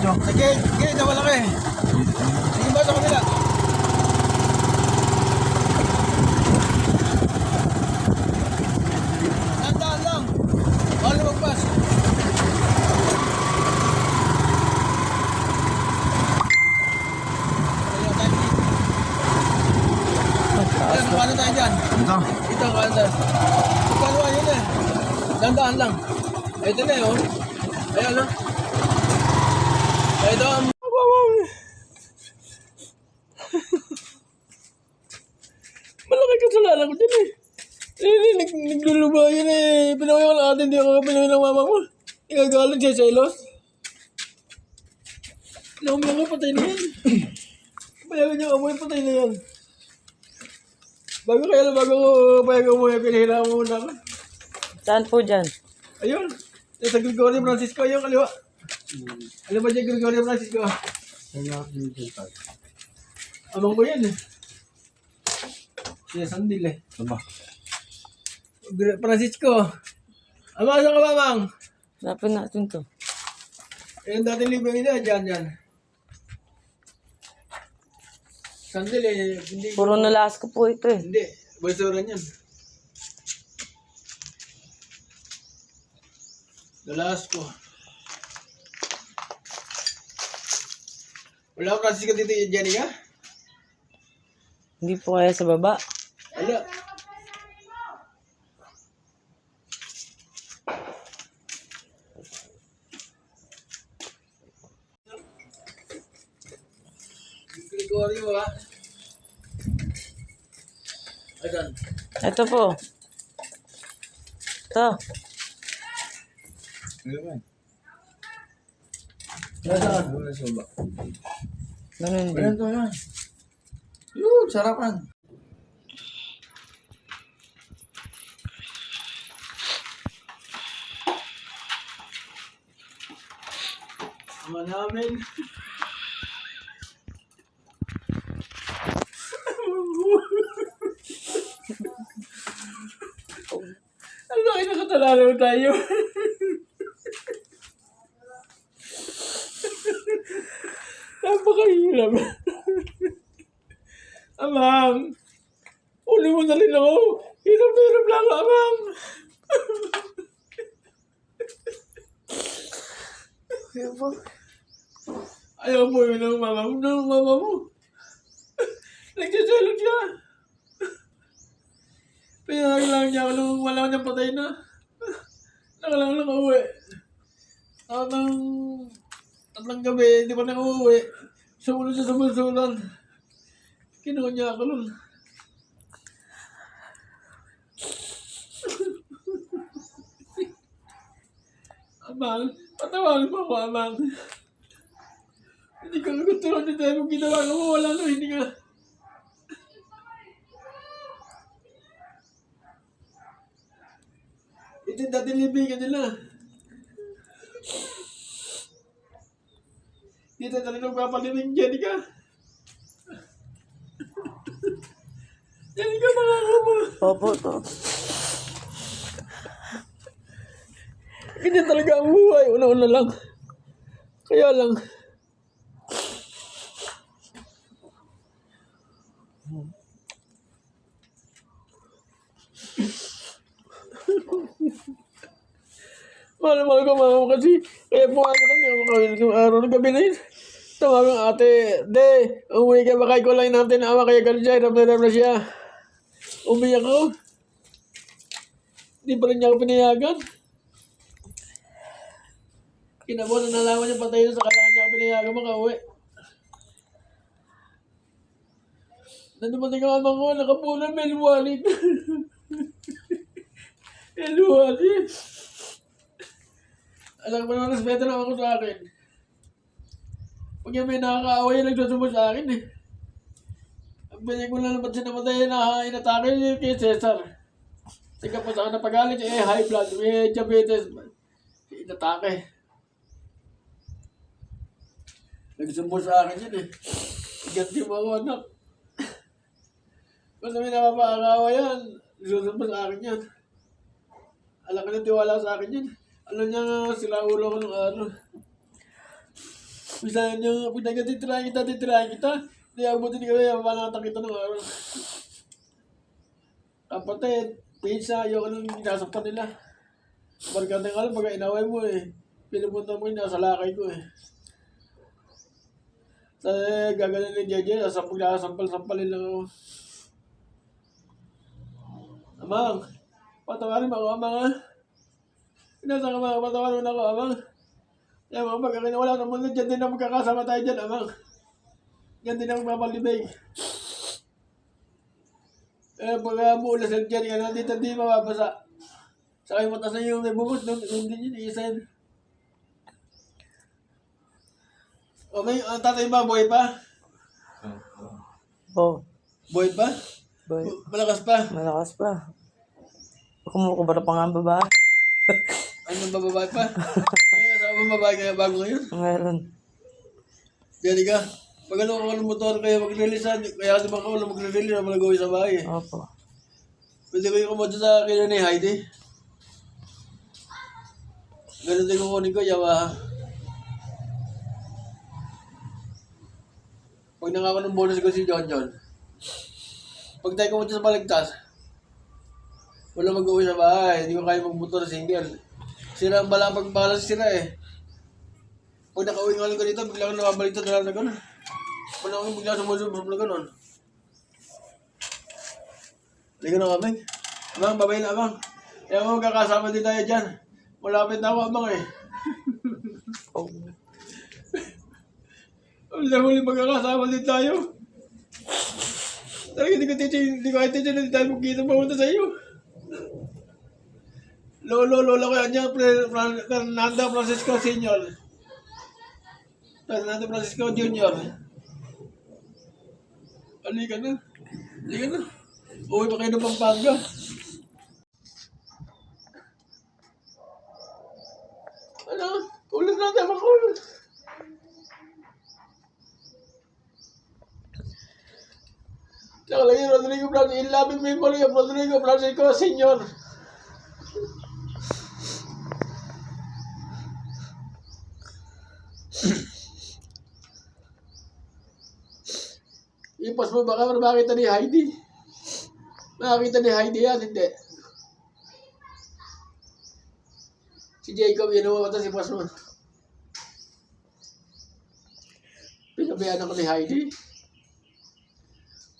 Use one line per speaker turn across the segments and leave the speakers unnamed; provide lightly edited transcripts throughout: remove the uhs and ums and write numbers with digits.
nyo.
Sige, sige, ito malaki. Sige ba sa kanila? Tandaan lang. Bawal lumagpas. Ayan, paano tayo dyan?
Ito.
Ito, kanan. Pagkaluwa yun eh. Tandaan lang. Ito na yun. Ayan na. Ito ang... Malaki kasalanan ko dyan eh. Nagluluba yun eh. Pinaway ko lang atin, hindi ako pinaway ng mama mo. Igagalan siya sa ilos. Naumiyang ko, patay na yan. Payagan niya amoy, patay na yan. Bago payagan mo, pinahirapan mo muna ako.
Saan po dyan?
Ayun. Sa Gregorio Francisco, yung kaliwa. Alam ba dyan Gregorio Francisco? Amang ko yan eh. Siya sandil eh.
Aba.
Francisco. Ama, saan ka ba, Mang?
Hanapin natin to.
Yung dating libang ina, dyan. Sandil eh. Hindi.
Puro nalas ko po ito eh.
Hindi. Balsuran yan. Dalas ko. Wala ko Francisco dito yung Jenica?
Hindi po kaya sa baba.
Wala. Gregorio ha? Ayan.
Ito po. Ito.
Nasaan?
Ganun din.
Ayan to yan. Yun, sarapan. Ama namin. Ang laki na katalalo tayo. Napakahirap. Amang, uli mo na rin ako. Hirap lang, Amang. Ayaw mo yun ng mama mo. Nagsiselot siya. Pinaglang niya ako nung wala niyang patay na. Nakalang lang uwi. Habang tatlong gabi, hindi pa nang-uwi. Sumunod siya sa bulsunan. Kinuha niya ako nun. Amang, patawagin mo ako, Amang. Hindi ka nagtulong din tayo kung ginawa mo. Wala na, hindi ka. Ito yung dating libingan nila. Dito talaga magpapalinig, Jenica. Jenica, mga mo.
Opo to.
Ganyan talaga ang buhay. Una-una lang. Kaya lang. Mahal ko mama kasi. Kaya pumayag kami. Ako kawin ng araw ng gabi na yun. Tawag ang ate. De, umuwi ka. Baka ikulay natin na ama. Kaya ganun siya. Hirap na siya. Umiyak ako. Hindi pa rin niya ako pinayagan. Kinabuhan na nalaman niya patay na sa kailangan niya ako pinayagan makauwi. Nadumating ang ama ko. Nakapunan. May luwalit. May luwalit. Alam ko naman, respeto naman ako sa akin. Pag yung may nakakaaway, nagsusubo sa akin eh. Ang pinag mo na naman siya namatay na inatake niya kay Cesar. Sige po sa akin napagalit, high blood, may diabetes. Inatake. Nagsubo sa akin yun eh. Ganti mo ako anak. Basta may napapakaaway yan, nagsusubo sa akin yan. Alam ko na tiwala sa akin yan. Alam niya nga sila ulo ko ng ano. Minsan yung pinagtitirahin kita. Hindi abutin kami, mamalatan kita ng araw. Kapatid, pizza, ayoko nang sinasaktan nila. Barkada nga lang, pag inaway mo pinupunta mo nasa lakay ko Sa gagaling ni JJ, sasampal-sampalin lang ako. Amang, patawarin mo ako, Amang ha? Pinasa ka mga patawarin mo na ako, Amang. Yan mga pagkakin wala ng mundo, dyan din na magkakasama tayo dyan, Amang. Dyan din na magpapalibig. Pag muulas lang dyan, yan, dito hindi mababasa. Sa kayo matas na yung may bumot, hindi yun, iisan. O may, ang tatay ba, buhay pa?
Oh,
Buhay pa?
boy.
Malakas pa?
Malakas pa. Kumukubara pa nga ang babae.
Anong bababae pa? Ay, asawa mo babae kaya bago ngayon?
Meron.
Yan ka. Pag ano ka ng motor kaya mag-release kaya di ba ka wala mag-release na malagawin sa bahay
Opo.
Pwede ko yung kumoto sa kanya ni Heidi. Ganun din kukunin ko, Yamaha. Pag nangako ng bonus ko si John. Pag tayo kumunta sa Balagtas, wala mag-uwi sa bahay, hindi ko kaya magmotor single. Sira ang pagbalas sira Pag nakauwi nga lang ka dito, bigla kang nakabaliktad na gano'n. Pag nakauwi bigla sumusubok na gano'n. Liga na kami. Amang, babay na Amang. Kaya mo magkakasama din tayo dyan. Malapit na ako Amang
Oh.
Huli magkakasama din tayo. Talaga hindi ko kahit teacher na hindi tayo magkita pumunta sa iyo. Lola ko yan niya, Fernando Francisco Senior. Fernando Francisco Junior. Halika na. Uwi pa kayo ng Pampanga. Ano? Ulit natin makulit. Tsaka lagi Rodrigo Francisco, in loving memory of Rodrigo Francisco Senior. Ipas mo baka makita ni Heidi. Nakakita ni Heidi yan, hindi. Si Jacob, yun naman ito si Pas mo. Pinabayaan ako ni Heidi.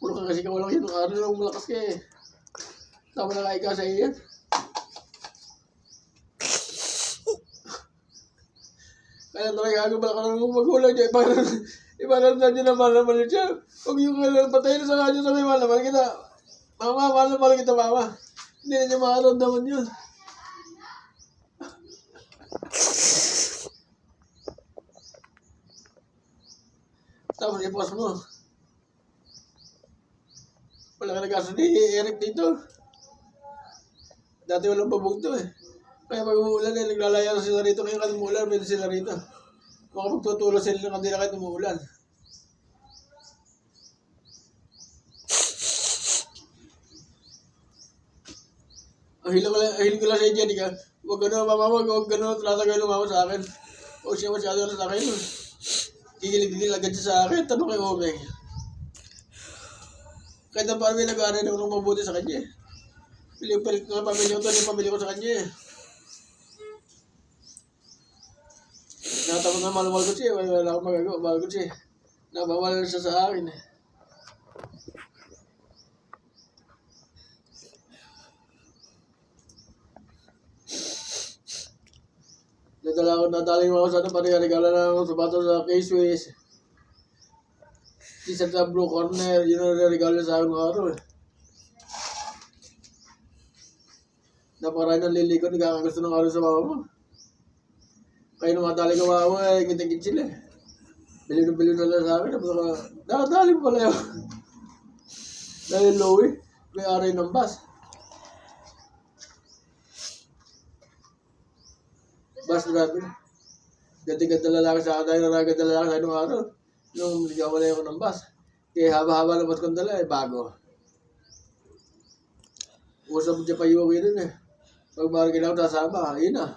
Puro ka kasi kawalang yun. Araw lang malakas ka Tama na ikaw sa iyo yan. Kaya talaga ako bala ka nang magulang dyan. Ibaran na dyan naman siya. Huwag yung patay na sa kanya sabi, malaman kita. Mama, malaman kita mama. Hindi na niya makaramdaman yun. Tapos ipos mo. Wala ka nagkaso ni Eric dito. Dati walang pabugto Kaya pag umuulan naglalaya na sila rito. Kaya kad umuulan, pwede sila rito. Makapagtutulo sila ng kandila kahit umuulan. Ang hiling ko lang sa inyo, ka. Huwag gano'n, mama, huwag gano'n, tatagay lumama sa akin. Huwag siya masyado na sa akin. Gigilig agad siya sa akin, tanong kay Omeng. Kahit ang parang may nag-aaral naman ng mabuti sa kanya Pili-pili ko nga pamilya ko ito, yung pamilya ko sa kanya Nakatapos na mahal ko siya, wala akong magagawa, mahal ko siya. Nabawala siya sa akin Nadali mo ako sa regala na ako sa bato sa K-Swiss. T-shirt sa Blue Corner, yun ang regalo sa akin ng araw Napakaray ng liliko, nagkakagusto ng araw sa mama mo. Kaya nung matali ka mama mo, kitigit sila Bili na lang sa akin, nakadali mo pala yun. Dahil Louie, may aray ng bus. Bus driver. Ganda lalaki sa akin dahil nagaganda lalaki sa nung araw. Nung nagkawala ako ng bus. Kaya haba-haba ng bus kong dala bago. Usap mo siya pa yung yun Pag maragin ako sasama, yun na.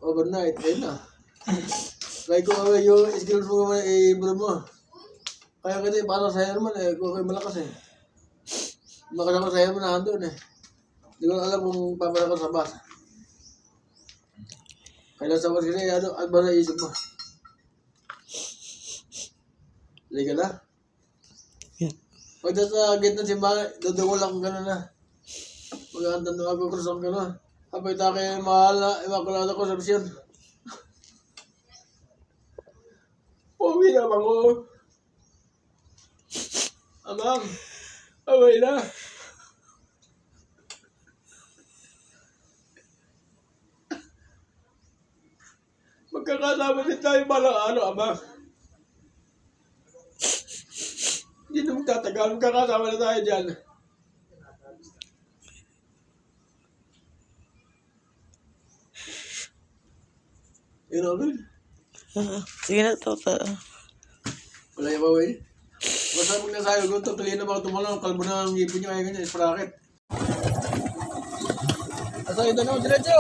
Overnight, yun na. Kaya ko yung skills mo naman i-improve mo. Kaya kasi para sa Herman kung kayo malakas Malakas ako sa Herman na handon Hindi ko alam kung papala ko sa bus. Kailan sa bus kasi ano ba sa isip mo? Liga na?
Yeah.
Pag sa gate ng simbahan, dudungo lang gano'n na. Mag-aantan na ako krusang gano'n. Kapag tayo mahal na Immaculada Concepcion. Uwi naman ko. Amang, away na. Magkakasama din tayo balang Amang. Hindi na magtatagal, magkakasama na tayo dyan. Yun ako dun.
Sige na to.
Wala yung away. Basta pag nasayo ko, tutuloy na mga tumalang, kalbo na ang ngipin nyo, kaya ganyan, sprocket. Asayo doon ako, diretso.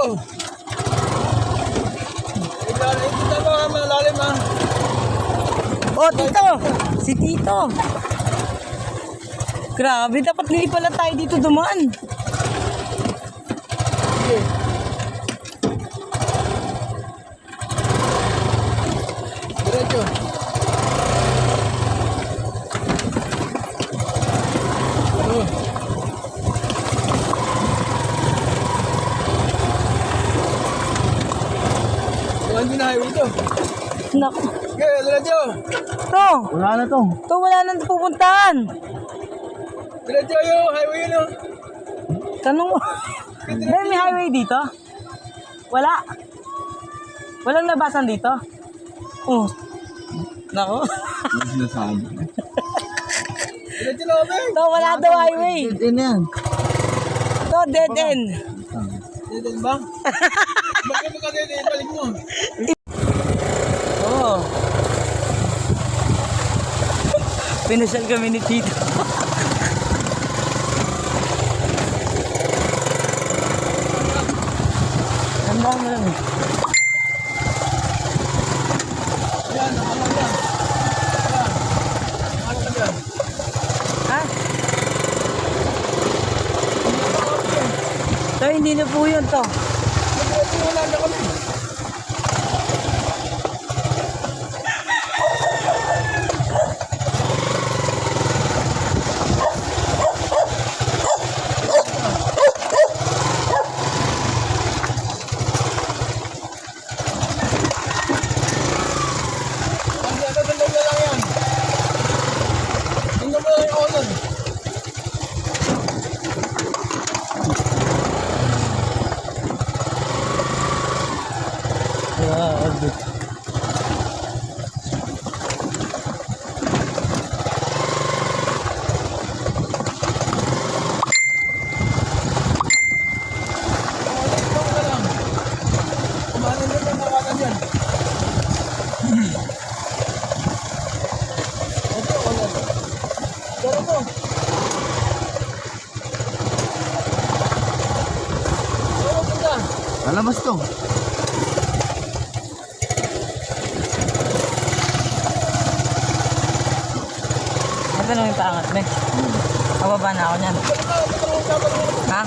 Ito ba, malalim ha?
Oh, Tito! Si Tito! Grabe, dapat hindi pala tayo dito dumaan.
Sige. Diretso. Saan din na highway ito?
Naku.
Okay, diretso.
To!
Wala na to.
To, wala nang pupuntahan.
Diretso yung highway yun
Tanong mo. May highway dito? Wala. Walang labasan dito? Oh. Naku.
Ano sinasabi?
Diretso na kami.
To, wala daw highway.
Dead end yan.
To, dead end.
Dito ba? Bakit mo kasi balik mo?
Oo. Pinasyal kami ni Tito. Tanda mo lang eh.
Yan, nakalang yan. Yan. Nakalang yan.
Ha? To, hindi na po yun to.
Diretso wala na kami.
Lalabas to.
Ito nung yung paangat, be. Pababa na ako niyan. Ha?